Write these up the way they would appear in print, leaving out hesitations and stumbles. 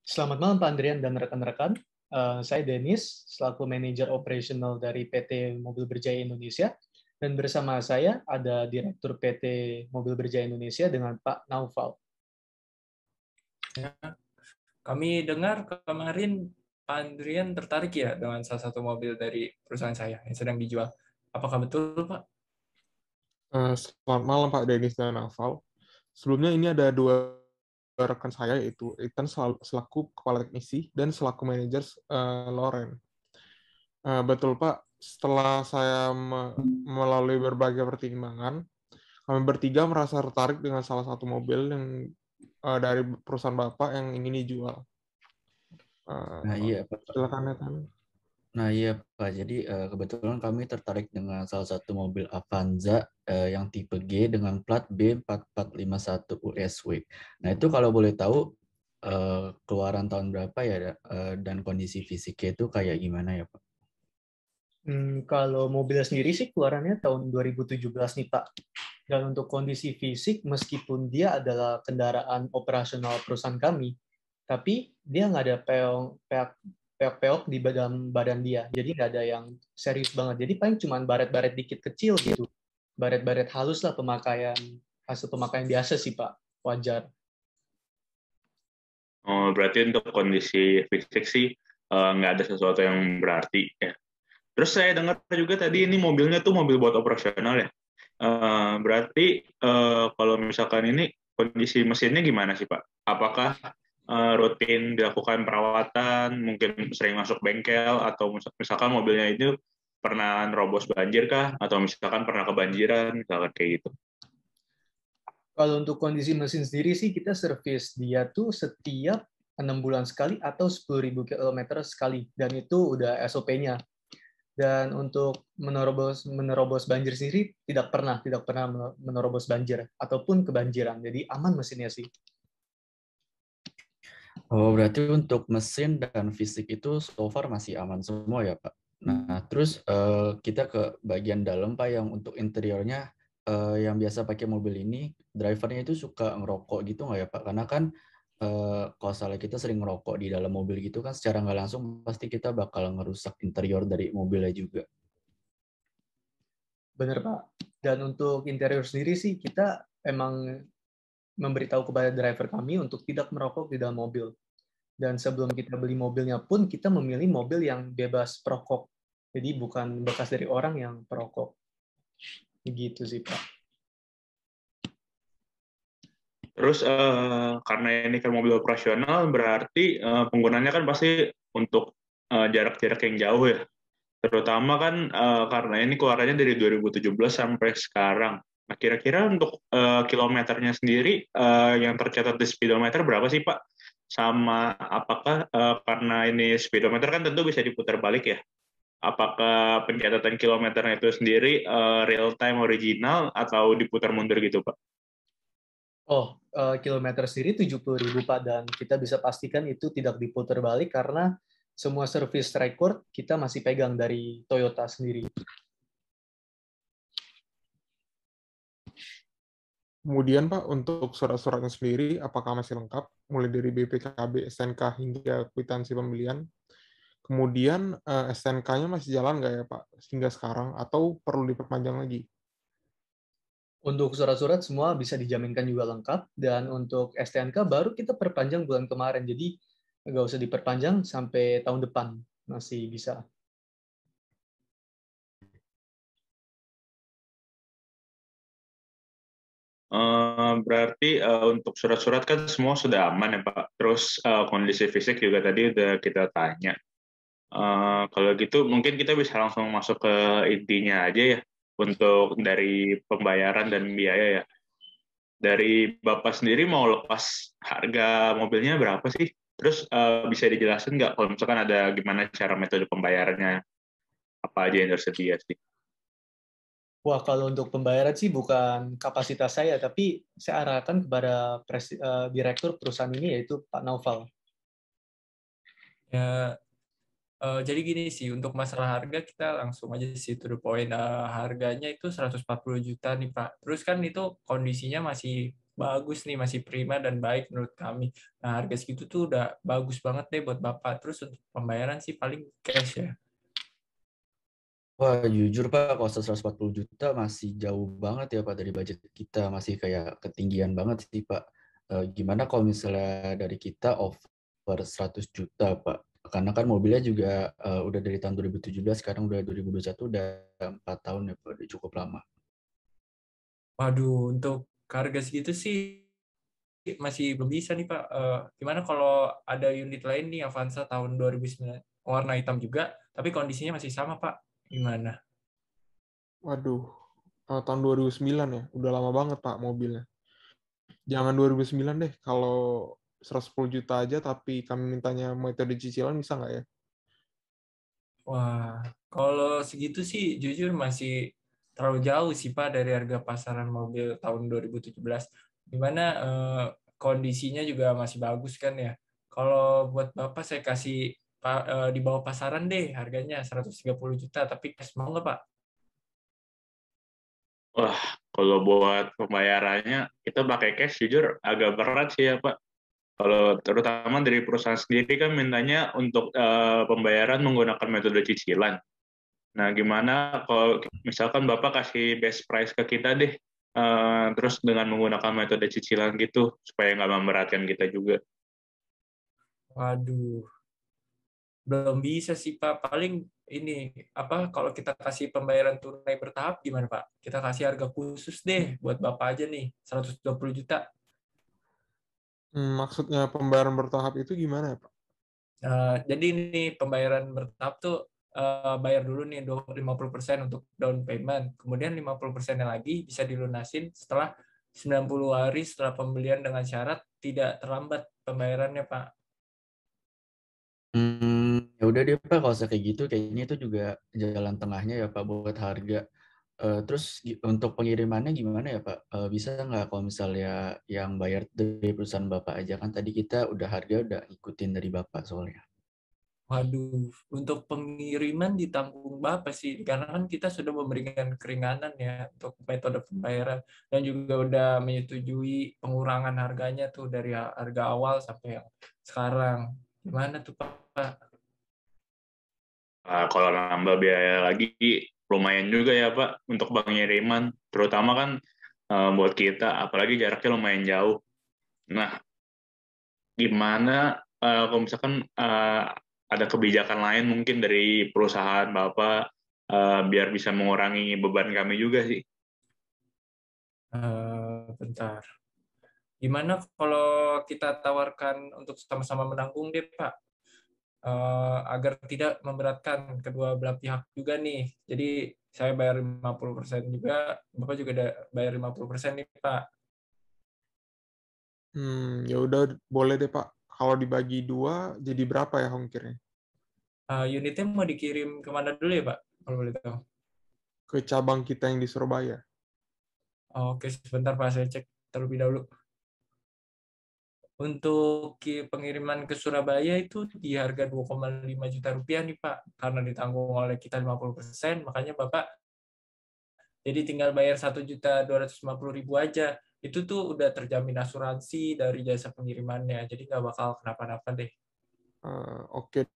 Selamat malam Pak Andrian dan rekan-rekan. Saya Denis, selaku manajer operasional dari PT Mobil Berjaya Indonesia. Dan bersama saya ada Direktur PT Mobil Berjaya Indonesia dengan Pak Naufal. Ya, kami dengar kemarin Pak Andrian tertarik ya dengan salah satu mobil dari perusahaan saya yang sedang dijual. Apakah betul, Pak? Selamat malam Pak Denis dan Naufal. Sebelumnya ini ada dua rekan saya, yaitu Ethan selaku kepala teknisi dan selaku manajer Loren. Betul Pak, setelah saya melalui berbagai pertimbangan, kami bertiga merasa tertarik dengan salah satu mobil yang dari perusahaan Bapak yang ingin dijual. Nah iya Pak. Silakan Ethan. Nah iya Pak, jadi kebetulan kami tertarik dengan salah satu mobil Avanza yang tipe G dengan plat B4451 USW. Nah itu kalau boleh tahu keluaran tahun berapa ya dan kondisi fisiknya itu kayak gimana ya Pak? Kalau mobilnya sendiri sih keluarannya tahun 2017 nih Pak. Dan untuk kondisi fisik, meskipun dia adalah kendaraan operasional perusahaan kami, tapi dia nggak ada peok-peok di badan dia. Jadi nggak ada yang serius banget. Jadi paling cuma baret-baret dikit kecil gitu. Baret-baret halus lah hasil pemakaian biasa sih Pak. Wajar. Oh, berarti untuk kondisi fisik sih nggak ada sesuatu yang berarti ya. Terus saya dengar juga tadi ini mobilnya tuh mobil buat operasional ya. Berarti kalau misalkan ini kondisi mesinnya gimana sih Pak? Apakah rutin dilakukan perawatan, mungkin sering masuk bengkel, atau misalkan mobilnya itu pernah nerobos banjir kah? Atau misalkan pernah kebanjiran, misalkan kayak gitu? Kalau untuk kondisi mesin sendiri sih kita servis dia tuh setiap 6 bulan sekali atau 10.000 km sekali. Dan itu udah SOP-nya. Dan untuk menerobos banjir sendiri tidak pernah menerobos banjir ataupun kebanjiran. Jadi aman mesinnya sih. Oh berarti untuk mesin dan fisik itu so far masih aman semua ya Pak? Nah terus kita ke bagian dalam Pak yang untuk interiornya yang biasa pakai mobil ini drivernya itu suka ngerokok gitu nggak ya Pak? Karena kan kalau salah kita sering ngerokok di dalam mobil gitu kan secara nggak langsung pasti kita bakal ngerusak interior dari mobilnya juga. Benar Pak. Dan untuk interior sendiri sih kita emang memberitahu kepada driver kami untuk tidak merokok di dalam mobil. Dan sebelum kita beli mobilnya pun kita memilih mobil yang bebas perokok. Jadi bukan bekas dari orang yang perokok. Begitu sih Pak. Terus karena ini kan mobil operasional, berarti penggunanya kan pasti untuk jarak-jarak yang jauh ya. Terutama kan karena ini keluarannya dari 2017 sampai sekarang. Nah, kira-kira untuk kilometernya sendiri yang tercatat di speedometer berapa sih Pak? Sama apakah karena ini speedometer kan tentu bisa diputar balik ya? Apakah pencatatan kilometernya itu sendiri real time original atau diputar mundur gitu Pak? Oh, kilometer sendiri 70.000 Pak, dan kita bisa pastikan itu tidak diputar balik karena semua service record kita masih pegang dari Toyota sendiri. Kemudian Pak, untuk surat-suratnya sendiri, apakah masih lengkap? Mulai dari BPKB, STNK, hingga kwitansi pembelian. Kemudian STNK-nya masih jalan nggak ya Pak, hingga sekarang? Atau perlu diperpanjang lagi? Untuk surat-surat semua bisa dijaminkan juga lengkap, dan untuk STNK baru kita perpanjang bulan kemarin, jadi nggak usah diperpanjang sampai tahun depan, masih bisa. Berarti untuk surat-surat kan semua sudah aman ya Pak. Terus kondisi fisik juga tadi udah kita tanya. Kalau gitu mungkin kita bisa langsung masuk ke intinya aja ya untuk dari pembayaran dan biaya ya. Dari Bapak sendiri mau lepas harga mobilnya berapa sih? Terus bisa dijelasin nggak kalau misalkan ada gimana cara metode pembayarannya, apa aja yang tersedia sih? Wah, kalau untuk pembayaran sih bukan kapasitas saya, tapi saya arahkan kepada direktur perusahaan ini, yaitu Pak Naufal. Ya, jadi gini sih, untuk masalah harga kita langsung aja sih to the point. Harganya itu 140 juta nih Pak. Terus kan itu kondisinya masih bagus nih, masih prima dan baik menurut kami. Nah, harga segitu tuh udah bagus banget deh buat Bapak. Terus untuk pembayaran sih paling cash ya. Wah, jujur Pak, kalau 140 juta masih jauh banget ya Pak dari budget kita. Masih kayak ketinggian banget sih Pak. Gimana kalau misalnya dari kita over 100 juta Pak? Karena kan mobilnya juga udah dari tahun 2017, sekarang udah 2021, udah 4 tahun ya Pak, udah cukup lama. Waduh, untuk harga segitu sih masih belum bisa nih Pak. Gimana kalau ada unit lain nih Avanza tahun 2009 warna hitam juga, tapi kondisinya masih sama Pak? Gimana? Waduh, tahun 2009 ya, udah lama banget Pak mobilnya. Jangan 2009 deh, kalau 110 juta aja tapi kami mintanya metode cicilan bisa nggak ya? Wah, kalau segitu sih jujur masih terlalu jauh sih Pak dari harga pasaran mobil tahun 2017. Dimana kondisinya juga masih bagus kan ya. Kalau buat Bapak saya kasih di bawah pasaran deh harganya 130 juta, tapi cash mau nggak Pak? Wah, kalau buat pembayarannya kita pakai cash jujur agak berat sih ya Pak. Kalau terutama dari perusahaan sendiri kan mintanya untuk pembayaran menggunakan metode cicilan. Nah, gimana kalau misalkan Bapak kasih best price ke kita deh, terus dengan menggunakan metode cicilan gitu, supaya nggak memberatkan kita juga. Waduh, belum bisa sih Pak. Paling ini apa kalau kita kasih pembayaran tunai bertahap gimana Pak? Kita kasih harga khusus deh buat Bapak aja nih, 120 juta. Maksudnya pembayaran bertahap itu gimana ya Pak? Jadi ini pembayaran bertahap tuh bayar dulu nih 50% untuk down payment. Kemudian 50%-nya lagi bisa dilunasin setelah 90 hari setelah pembelian dengan syarat tidak terlambat pembayarannya, Pak. Ya udah deh Pak, kalau kayak gitu kayaknya itu juga jalan tengahnya ya Pak buat harga. Terus untuk pengirimannya gimana ya Pak? Bisa nggak kalau misalnya yang bayar dari perusahaan Bapak aja, kan tadi kita harga udah ikutin dari Bapak soalnya. Waduh, untuk pengiriman ditanggung Bapak sih, karena kan kita sudah memberikan keringanan ya untuk metode pembayaran dan juga udah menyetujui pengurangan harganya tuh dari harga awal sampai yang sekarang. Gimana tuh Pak? Kalau nambah biaya lagi lumayan juga ya Pak untuk pengiriman, terutama kan buat kita, apalagi jaraknya lumayan jauh. Nah, gimana kalau misalkan ada kebijakan lain mungkin dari perusahaan Bapak biar bisa mengurangi beban kami juga sih. Bentar. Gimana kalau kita tawarkan untuk sama-sama menanggung deh Pak? Agar tidak memberatkan kedua belah pihak juga nih. Jadi saya bayar 50% juga, Bapak juga ada bayar 50% nih Pak. Ya udah boleh deh Pak. Kalau dibagi 2 jadi berapa ya ongkirnya? Unitnya mau dikirim kemana dulu ya Pak? Kalau boleh tahu. Ke cabang kita yang di Surabaya. Oke, sebentar Pak, saya cek terlebih dahulu. Untuk pengiriman ke Surabaya itu di harga 2,5 juta rupiah nih Pak. Karena ditanggung oleh kita 50%, makanya Bapak jadi tinggal bayar 1.250.000 aja. Itu tuh udah terjamin asuransi dari jasa pengirimannya. Jadi nggak bakal kenapa-napa deh. Oke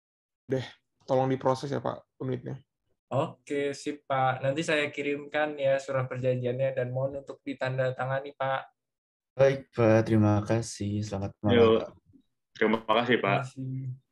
deh, tolong diproses ya Pak unitnya. Oke, sip Pak. Nanti saya kirimkan ya surat perjanjiannya dan mohon untuk ditandatangani Pak. Baik Pak, terima kasih. Selamat malam Yuk, Pak. terima kasih Terima Pak. kasih.